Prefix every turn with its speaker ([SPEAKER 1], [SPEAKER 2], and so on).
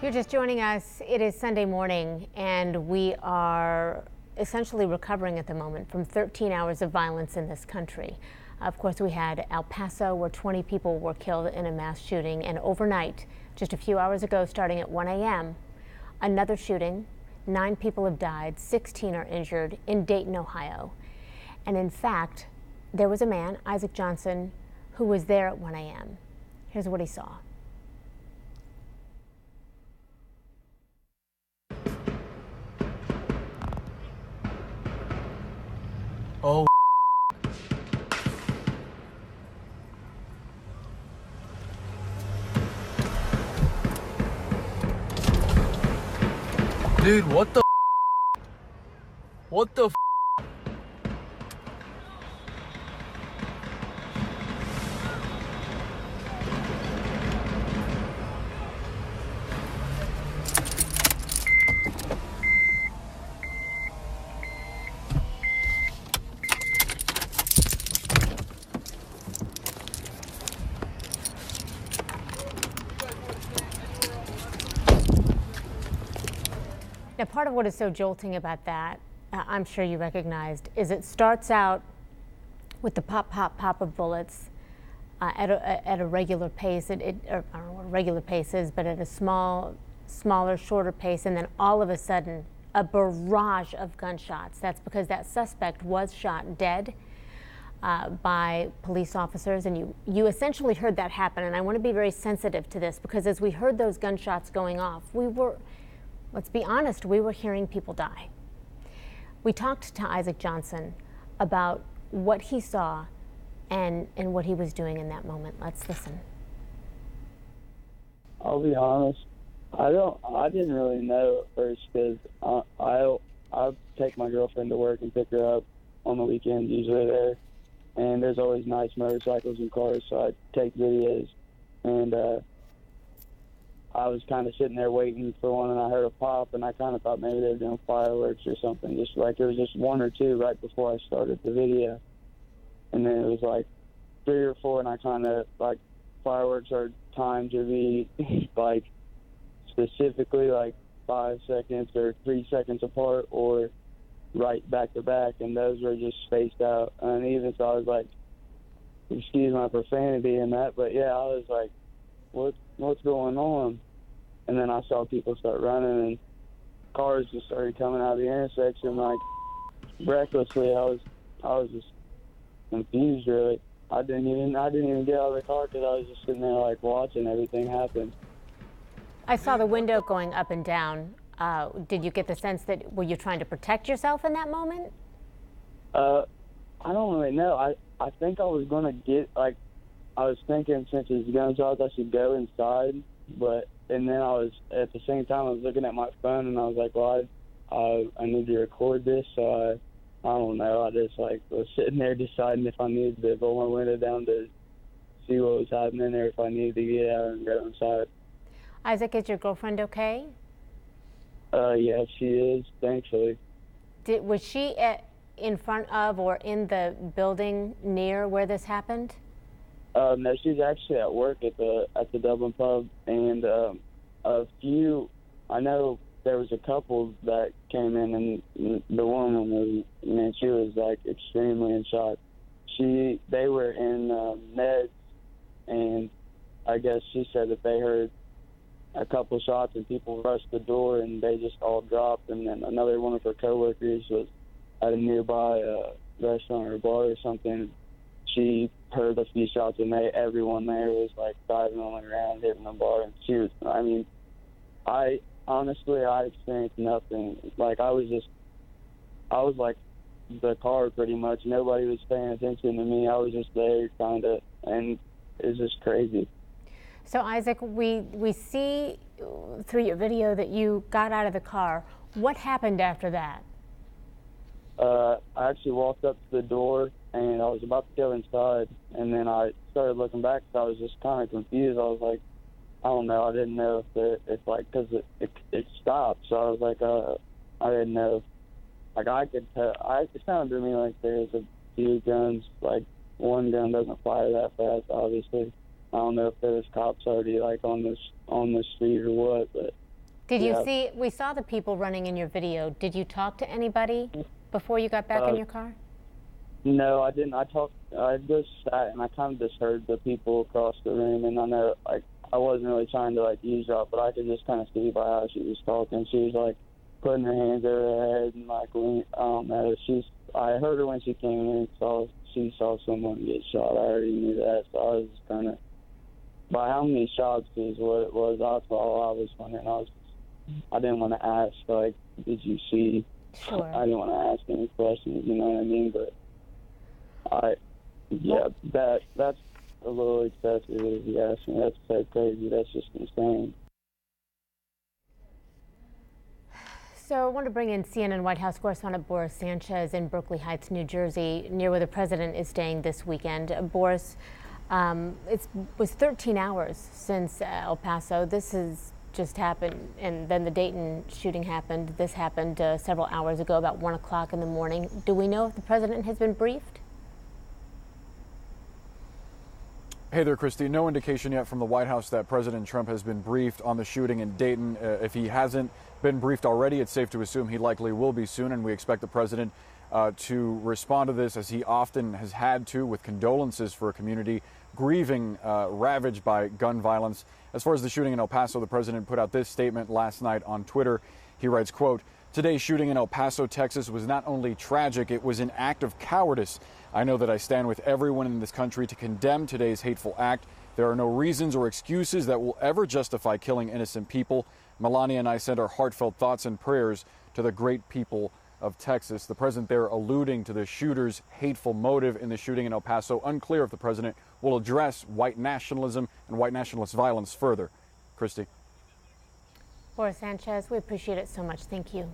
[SPEAKER 1] If you're just joining us, it is Sunday morning, and we are essentially recovering at the moment from 13 hours of violence in this country. Of course, we had El Paso, where 20 people were killed in a mass shooting, and overnight, just a few hours ago, starting at 1 a.m., another shooting. 9 people have died, 16 are injured in Dayton, Ohio. And in fact, there was a man, Isaac Johnson, who was there at 1 a.m. Here's what he saw.
[SPEAKER 2] Oh, dude, what the
[SPEAKER 1] Now, part of what is so jolting about that, I'm sure you recognized, is it starts out with the pop, pop, pop of bullets at a regular pace. I don't know what a regular pace is, but at a smaller, shorter pace, and then all of a sudden, a barrage of gunshots. That's because that suspect was shot dead by police officers, and you essentially heard that happen. And I want to be very sensitive to this, because as we heard those gunshots going off, let's be honest, we were hearing people die. We talked to Isaac Johnson about what he saw and what he was doing in that moment. Let's listen.
[SPEAKER 3] I'll be honest, I didn't really know at first, because I take my girlfriend to work and pick her up on the weekends, usually there. And there's always nice motorcycles and cars, so I take videos. And I was kind of sitting there waiting for one, and I heard a pop, and I kind of thought maybe they were doing fireworks or something. Just like it was just 1 or 2 right before I started the video, and then it was like 3 or 4, and I kind of like fireworks are timed to be like specifically like 5 seconds or 3 seconds apart, or right back to back, and those were just spaced out uneven. So I was like, excuse my profanity in that, but yeah, I was like, what's going on? And then I saw people start running, and cars just started coming out of the intersection like recklessly. I was just confused, really. I didn't even get out of the car, because I was just sitting there like watching everything happen.
[SPEAKER 1] I saw the window going up and down. Did you get the sense that, were you trying to protect yourself in that moment?
[SPEAKER 3] I don't really know. I think I was gonna I was thinking, since it's gunshots, I should go inside, and then I was, at the same time, I was looking at my phone, and I was like, well, I need to record this, so I don't know, I just was sitting there deciding if I needed to roll my window down to see what was happening, or if I needed to get out and go inside.
[SPEAKER 1] Isaac, is your girlfriend okay?
[SPEAKER 3] Yeah, she is, thankfully.
[SPEAKER 1] Was she in front of or in the building near where this happened?
[SPEAKER 3] No, she's actually at work at the Dublin pub, and I know there was a couple that came in, and the woman was, man, she was like extremely in shock. They were in meds, and I guess she said that they heard a couple shots, and people rushed the door, and they just all dropped. And then another one of her coworkers was at a nearby restaurant or bar or something. She heard a few shots, and everyone there was like diving on the ground, hitting the bar, and she was, I mean, I experienced nothing. Like, I was like the car pretty much. Nobody was paying attention to me. I was just there kind of, and it's just crazy.
[SPEAKER 1] So Isaac, we see through your video that you got out of the car. What happened after that?
[SPEAKER 3] I actually walked up to the door, and I was about to go inside, and then I started looking back, so I was just kind of confused. I was like, I don't know, I didn't know if like, because it stopped, so I was like, I didn't know. Like, I could tell, it sounded to me like there's a few guns, like one gun doesn't fire that fast, obviously. I don't know if there was cops already like on the street or what, but
[SPEAKER 1] Did you
[SPEAKER 3] Yeah.
[SPEAKER 1] see, we saw the people running in your video. Did you talk to anybody before you got back in your car?
[SPEAKER 3] No, I didn't. I just sat and I kind of just heard the people across the room, and I know, like, I wasn't really trying to, like, eavesdrop, but I could just kind of see by how she was talking. She was, like, putting her hands over her head and, like, I don't know. I heard her when she came in and she saw someone get shot. I already knew that, so I was just kind of, by how many shots is what it was, that's all I was wondering. I didn't want to ask, like, did you see?
[SPEAKER 1] Sure.
[SPEAKER 3] I didn't want to ask any questions, you know what I mean? But that's a little excessive if you ask me. That's so crazy. That's just insane.
[SPEAKER 1] So I want to bring in CNN White House correspondent Boris Sanchez in Berkeley Heights, New Jersey, near where the president is staying this weekend. Boris, it was 13 hours since El Paso. This has just happened, and then the Dayton shooting happened. This happened several hours ago, about 1 o'clock in the morning. Do we know if the president has been briefed?
[SPEAKER 4] Hey there, Christy. No indication yet from the White House that President Trump has been briefed on the shooting in Dayton. If he hasn't been briefed already, it's safe to assume he likely will be soon, and we expect the president to respond to this as he often has had to, with condolences for a community grieving ravaged by gun violence. As far as the shooting in El Paso, the president put out this statement last night on Twitter. He writes, quote, "Today's shooting in El Paso, Texas was not only tragic, it was an act of cowardice. I know that I stand with everyone in this country to condemn today's hateful act. There are no reasons or excuses that will ever justify killing innocent people. Melania and I send our heartfelt thoughts and prayers to the great people of Texas." The president there alluding to the shooter's hateful motive in the shooting in El Paso. Unclear if the president will address white nationalism and white nationalist violence further. Christy.
[SPEAKER 1] Boris Sanchez, we appreciate it so much. Thank you.